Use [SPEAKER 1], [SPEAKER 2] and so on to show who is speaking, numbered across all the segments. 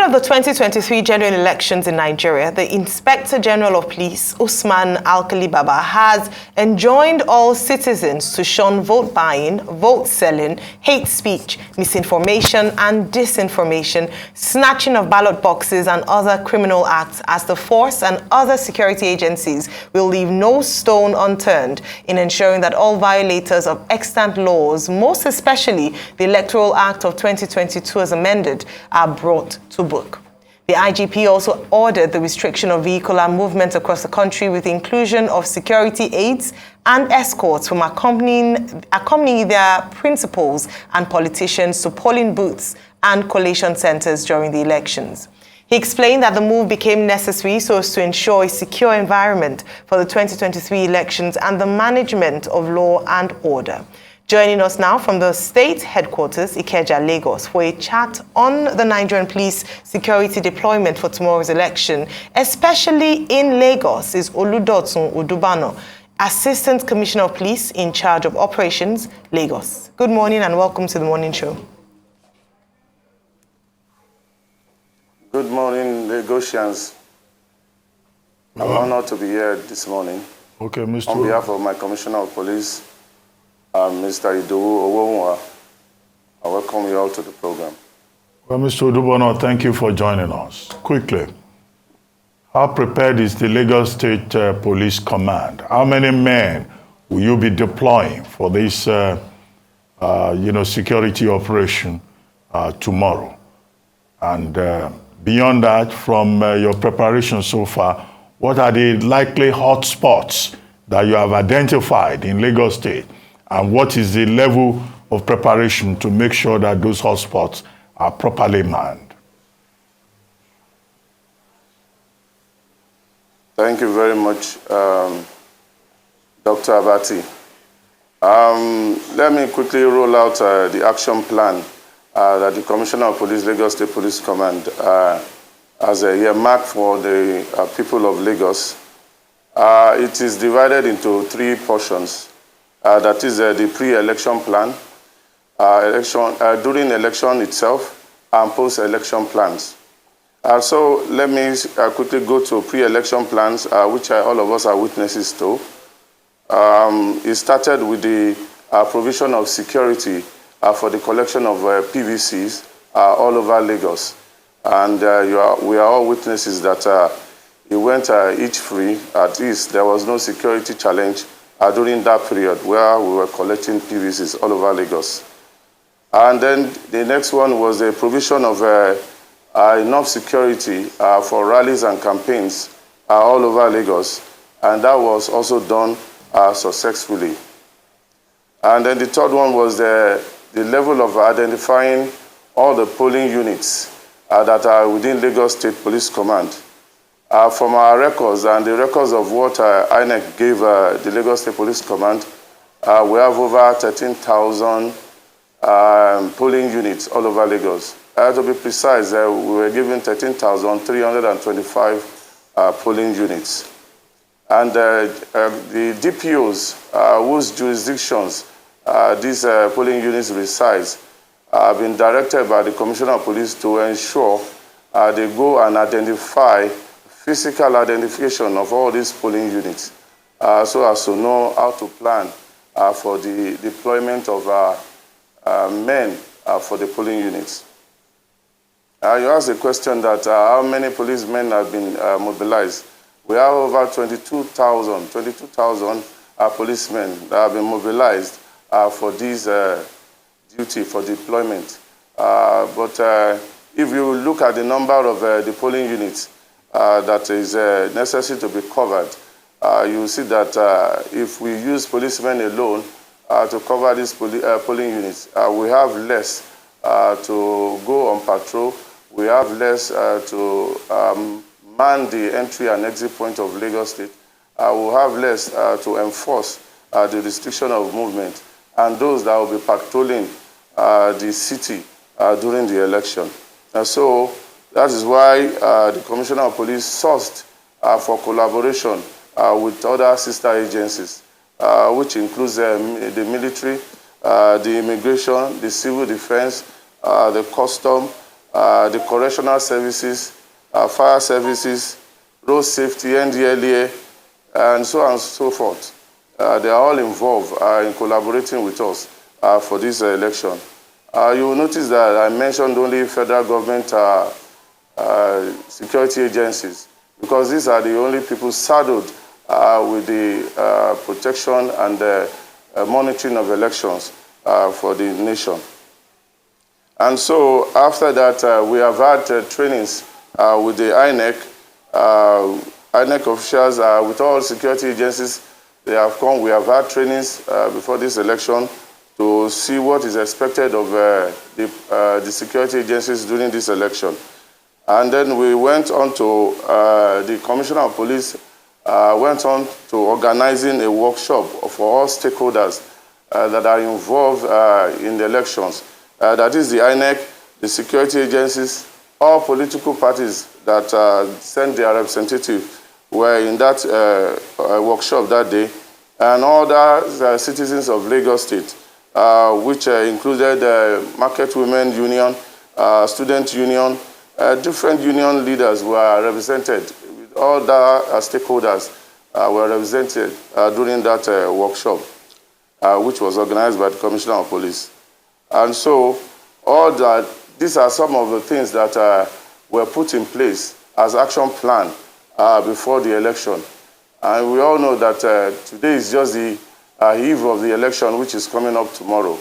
[SPEAKER 1] of the 2023 general elections in Nigeria, the Inspector General of Police, Usman Alkali Baba, has enjoined all citizens to shun vote buying, vote selling, hate speech, misinformation and disinformation, snatching of ballot boxes and other criminal acts, as the force and other security agencies will leave no stone unturned in ensuring that all violators of extant laws, most especially the Electoral Act of 2022 as amended, are brought to book. The IGP also ordered the restriction of vehicular movement across the country with the inclusion of security aids and escorts from accompanying their principals and politicians to polling booths and collation centers during the elections. He explained that the move became necessary so as to ensure a secure environment for the 2023 elections and the management of law and order. Joining us now from the state headquarters, Ikeja, Lagos, for a chat on the Nigerian police security deployment for tomorrow's election, especially in Lagos, is Oludotun Odubana, Assistant Commissioner of Police in charge of Operations, Lagos. Good morning and welcome to the morning show.
[SPEAKER 2] Good morning, Lagosians. I'm honored to be here this morning.
[SPEAKER 3] Okay, Mr.
[SPEAKER 2] On behalf of my Commissioner of Police, Mr. Idowu, I welcome you all to the program.
[SPEAKER 3] Well, Mr. Odubana, thank you for joining us. Quickly, how prepared is the Lagos State Police Command? How many men will you be deploying for this, security operation tomorrow? And beyond that, from your preparation so far, what are the likely hotspots that you have identified in Lagos State? And what is the level of preparation to make sure that those hotspots are properly manned?
[SPEAKER 2] Thank you very much, Dr. Abati. Let me quickly roll out the action plan that the Commissioner of Police, Lagos State Police Command, has a earmark for the people of Lagos. It is divided into three portions. That is the pre-election plan, during election itself, and post-election plans. So let me quickly go to pre-election plans, which all of us are witnesses to. It started with the provision of security for the collection of PVCs all over Lagos. And we are all witnesses that it went each free. At least there was no security challenge during that period where we were collecting PVCs all over Lagos. And then the next one was the provision of enough security for rallies and campaigns all over Lagos. And that was also done successfully. And then the third one was the level of identifying all the polling units that are within Lagos State Police Command. From our records and the records of what INEC gave the Lagos State Police Command, we have over 13,000 polling units all over Lagos. To be precise, we were given 13,325 polling units. And the DPOs whose jurisdictions these polling units resides have been directed by the Commissioner of Police to ensure they go and identify physical identification of all these polling units so as to know how to plan for the deployment of men for the polling units. You asked the question that how many policemen have been mobilized. We have over 22,000 policemen that have been mobilized for this duty, for deployment. But if you look at the number of the polling units that is necessary to be covered, you will see that if we use policemen alone to cover these polling units, we have less to go on patrol, we have less to man the entry and exit point of Lagos State, we have less to enforce the restriction of movement, and those that will be patrolling the city during the election. So that is why the Commissioner of Police sourced for collaboration with other sister agencies, which includes the military, the immigration, the civil defense, the custom, the correctional services, fire services, road safety, NDLA, and so on and so forth. They are all involved in collaborating with us for this election. You will notice that I mentioned only federal government security agencies, because these are the only people saddled with the protection and monitoring of elections for the nation. And so after that, we have had trainings with the INEC. INEC officials, with all security agencies, they have come. We have had trainings before this election to see what is expected of the security agencies during this election. And then we went on to, the Commissioner of Police went on to organizing a workshop for all stakeholders that are involved in the elections. That is the INEC, the security agencies, all political parties that sent their representatives were in that workshop that day, and other citizens of Lagos State, which included Market Women Union, Student Union, different union leaders were represented. All the stakeholders were represented during that workshop, which was organized by the Commissioner of Police. And so all that, these are some of the things that were put in place as action plan before the election. And we all know that today is just the eve of the election, which is coming up tomorrow.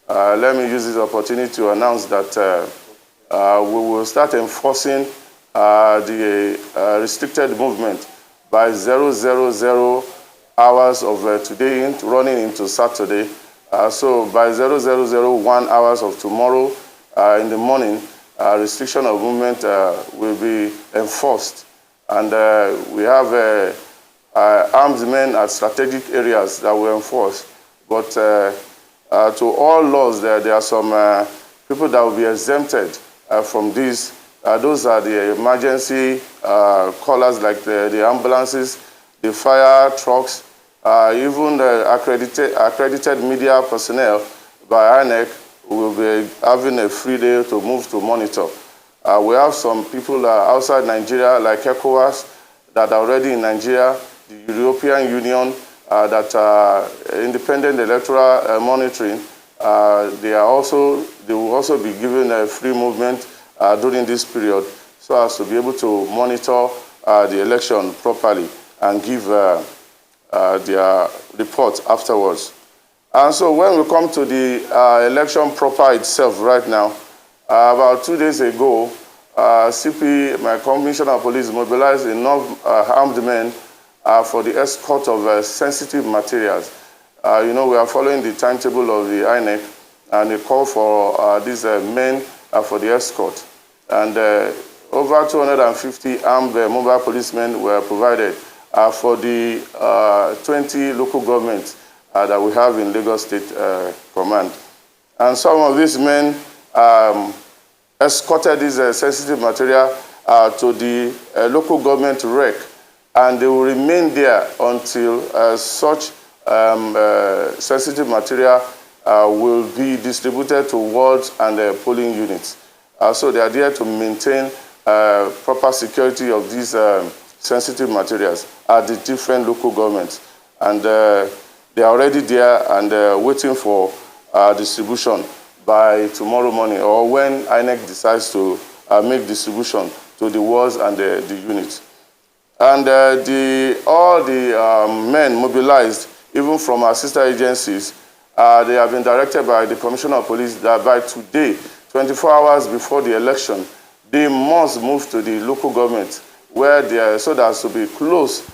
[SPEAKER 2] Let me use this opportunity to announce that we will start enforcing the restricted movement by 000 hours of today running into Saturday. So by 0001 hours of tomorrow in the morning, restriction of movement will be enforced. And we have armed men at strategic areas that will enforce. But to all laws, there are some people that will be exempted from this. Those are the emergency callers, like the ambulances, the fire trucks, even the accredited media personnel by INEC will be having a free day to move to monitor. We have some people outside Nigeria, like ECOWAS, that are already in Nigeria, the European Union, that are independent electoral monitoring. They will also be given a free movement during this period, so as to be able to monitor the election properly and give their report afterwards. And so when we come to the election proper itself right now, about 2 days ago, CP, my Commissioner of Police, mobilized enough armed men for the escort of sensitive materials. You know, we are following the timetable of the INEC, and they call for these men for the escort. And over 250 armed mobile policemen were provided for the 20 local governments that we have in Lagos State Command. And some of these men escorted this sensitive material to the local government rec, and they will remain there until such sensitive material will be distributed to wards and polling units. So they are there to maintain proper security of these sensitive materials at the different local governments. And they are already there and waiting for distribution by tomorrow morning, or when INEC decides to make distribution to the wards and the units. And all the men mobilized, even from our sister agencies, they have been directed by the Commissioner of Police that by today, 24 hours before the election, they must move to the local government where they are, so that as to be close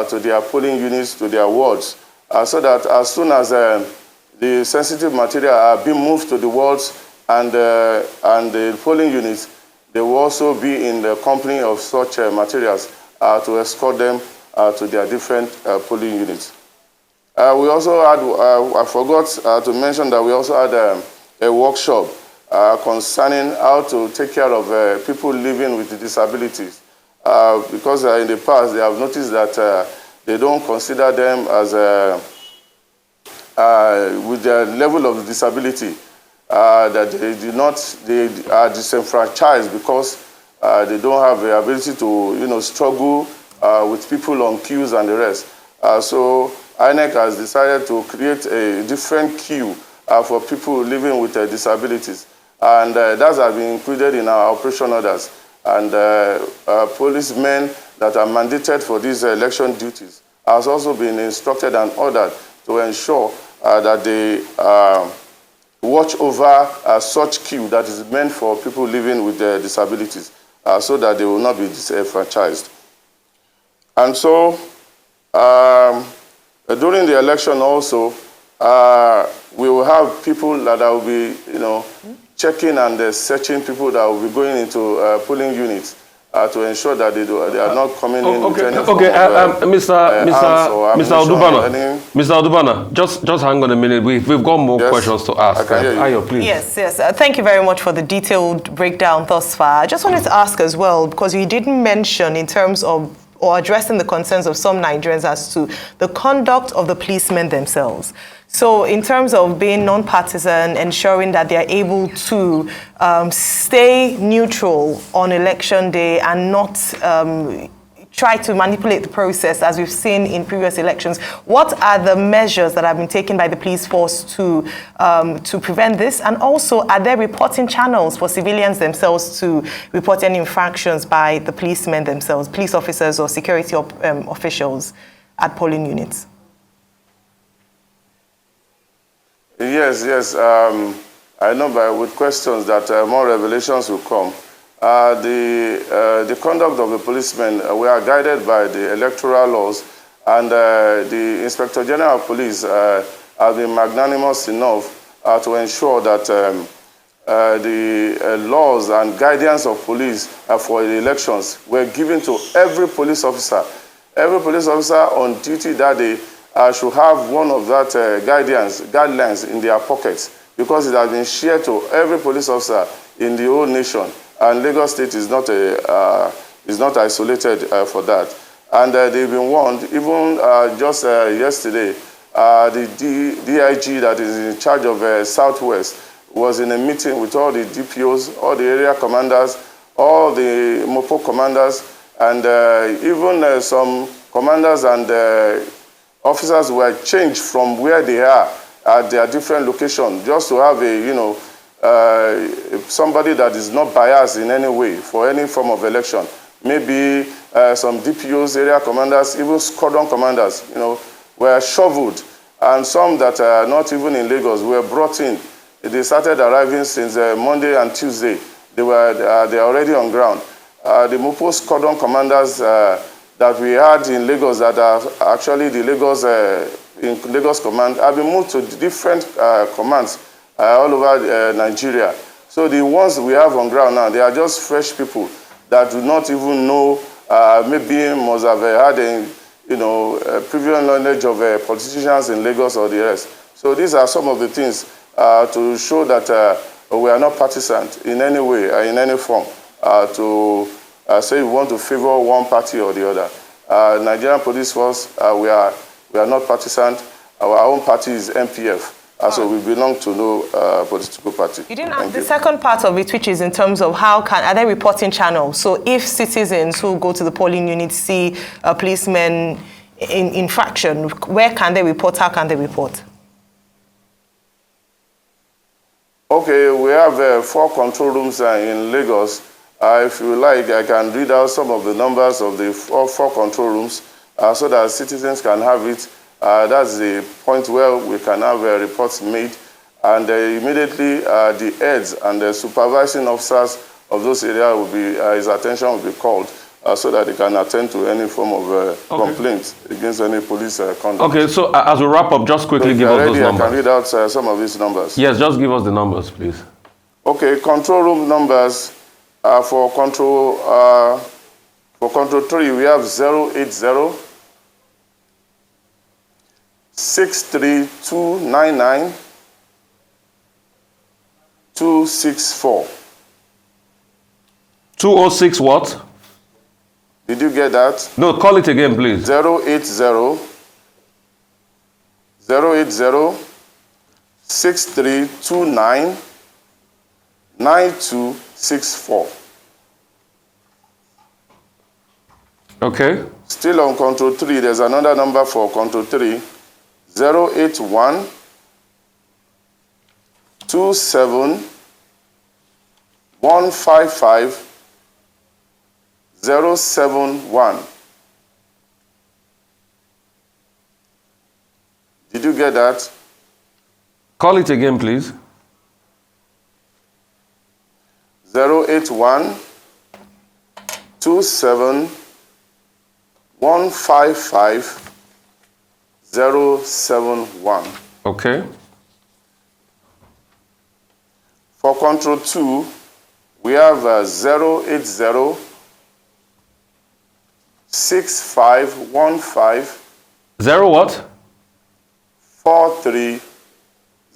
[SPEAKER 2] to their polling units, to their wards, so that as soon as the sensitive material are being moved to the wards and the polling units, they will also be in the company of such materials to escort them to their different polling units. We also had, I forgot to mention that we also had a workshop concerning how to take care of people living with disabilities. Because in the past, they have noticed that they don't consider them as with their level of disability. that they are disenfranchised because they don't have the ability to, struggle with people on queues and the rest. So INEC has decided to create a different queue for people living with disabilities. And that has been included in our operation orders. And policemen that are mandated for these election duties has also been instructed and ordered to ensure that they watch over such queue that is meant for people living with disabilities so that they will not be disenfranchised. And so during the election also, we will have people that will be, checking and searching people that will be going into polling units to ensure that they are not coming in with any form of,
[SPEAKER 4] Mr. Odubana, Mr. Odubana, just hang on a minute. We've got more questions to ask. Ayo, please.
[SPEAKER 1] Yes. Thank you very much for the detailed breakdown thus far. I just wanted to ask as well, because you didn't mention in terms of or addressing the concerns of some Nigerians as to the conduct of the policemen themselves. So in terms of being non-partisan, ensuring that they're able to stay neutral on election day and not try to manipulate the process as we've seen in previous elections, what are the measures that have been taken by the police force to prevent this? And also, are there reporting channels for civilians themselves to report any infractions by the policemen themselves, police officers or security officials at polling units?
[SPEAKER 2] Yes. I know with questions that more revelations will come. The conduct of the policemen, we are guided by the electoral laws, and the Inspector General of Police has been magnanimous enough to ensure that the laws and guidance of police for the elections were given to every police officer. Every police officer on duty that day should have one of that guidelines in their pockets, because it has been shared to every police officer in the whole nation. And Lagos State is not isolated for that. And they've been warned, even just yesterday, the DIG that is in charge of Southwest was in a meeting with all the DPOs, all the area commanders, all the MOPO commanders, and even some commanders and officers were changed from where they are at their different locations, just to have somebody that is not biased in any way for any form of election. Maybe some DPOs, area commanders, even squadron commanders, were shoveled. And some that are not even in Lagos were brought in. They started arriving since Monday and Tuesday. They are already on ground. The MOPO squadron commanders that we had in Lagos, that are actually the Lagos command, have been moved to different commands all over Nigeria. So the ones we have on ground now, they are just fresh people that do not even know, maybe must have had previous knowledge of politicians in Lagos or the rest. So these are some of the things to show that we are not partisan in any way, in any form, to say we want to favor one party or the other. Nigerian Police Force, we are not partisan. Our own party is MPF. So we belong to no political party. You didn't
[SPEAKER 1] ask the second part of it, which is in terms of are there reporting channels? So if citizens who go to the polling unit see a policeman in infraction, where can they report? How can they report?
[SPEAKER 2] Okay, we have 4 control rooms in Lagos. If you like, I can read out some of the numbers of the 4 control rooms so that citizens can have it. That's the point where we can have reports made, and immediately the heads and the supervising officers of those areas will be, his attention will be called so that they can attend to any form of complaint against any police conduct.
[SPEAKER 4] Okay, so as we wrap up, just quickly give us those numbers.
[SPEAKER 2] I can read out some of these numbers.
[SPEAKER 4] Yes, just give us the numbers, please.
[SPEAKER 2] Okay, control room numbers for control 3, we have 080 63299 264.
[SPEAKER 4] 206 what?
[SPEAKER 2] Did you get that?
[SPEAKER 4] No, call it again, please.
[SPEAKER 2] 080 6329 9264.
[SPEAKER 4] Okay.
[SPEAKER 2] Still on control 3, there's another number for control 3, 081 27 155 071. Did you get that?
[SPEAKER 4] Call it again, please.
[SPEAKER 2] 081 27 155 071.
[SPEAKER 4] Okay.
[SPEAKER 2] For control 2, we have 080 6515
[SPEAKER 4] Zero what?
[SPEAKER 2] 43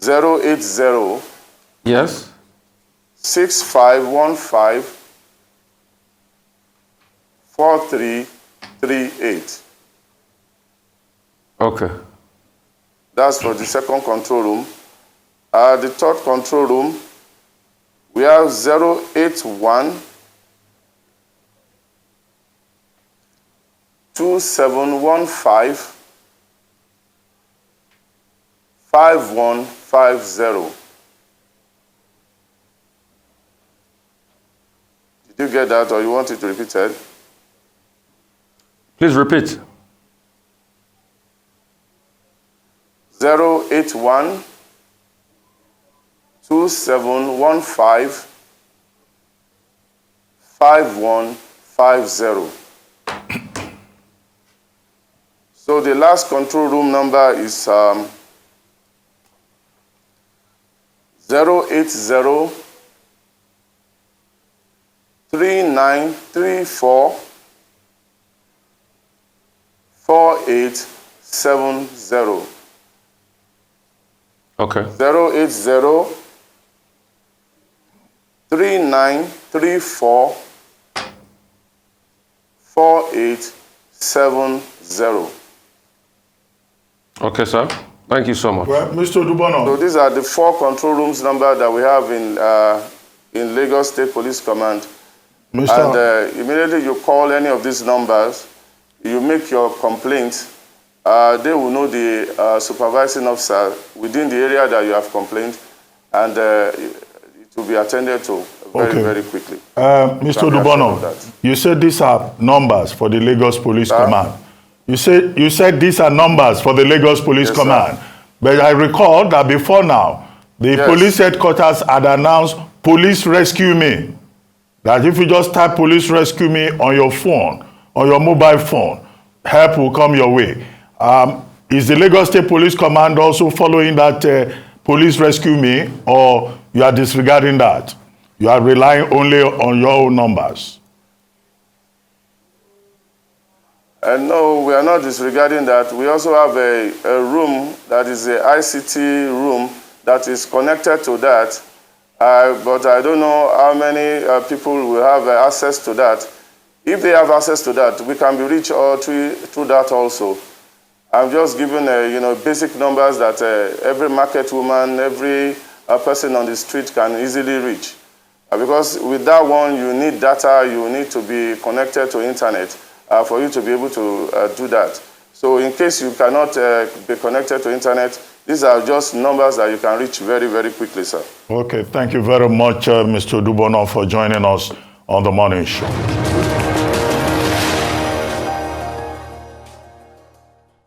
[SPEAKER 2] 080
[SPEAKER 4] Yes.
[SPEAKER 2] 6515 4338.
[SPEAKER 4] Okay.
[SPEAKER 2] That's for the second control room. The third control room, we have 081 2715 5150. Did you get that, or you want it repeated?
[SPEAKER 4] Please repeat.
[SPEAKER 2] 081 2715 5150. So the last control room number is 080 3934 4870.
[SPEAKER 4] Okay.
[SPEAKER 2] 080 3934 4870.
[SPEAKER 4] Okay, sir. Thank you so much.
[SPEAKER 3] Well, Mr. Odubana.
[SPEAKER 2] So these are the 4 control rooms number that we have in Lagos State Police Command. And immediately you call any of these numbers, you make your complaint, they will know the supervising officer within the area that you have complained, and it will be attended to very quickly.
[SPEAKER 3] Mr. Odubana, you said these are numbers for the Lagos Police Command. You said these are numbers for the Lagos Police Command. Sir. But I recall that before now, the police headquarters had announced Police Rescue Me. That if you just type Police Rescue Me on your phone, on your mobile phone, help will come your way. Is the Lagos State Police Command also following that Police Rescue Me, or you are disregarding that? You are relying only on your own numbers?
[SPEAKER 2] No, we are not disregarding that. We also have a room that is the ICT room that is connected to that. But I don't know how many people will have access to that. If they have access to that, we can be reached through that also. I'm just giving basic numbers that every market woman, every person on the street can easily reach. Because with that one, you need data, you need to be connected to internet for you to be able to do that. So in case you cannot be connected to internet, these are just numbers that you can reach very quickly, sir.
[SPEAKER 3] Okay, thank you very much, Mr. Odubana, for joining us on the morning show.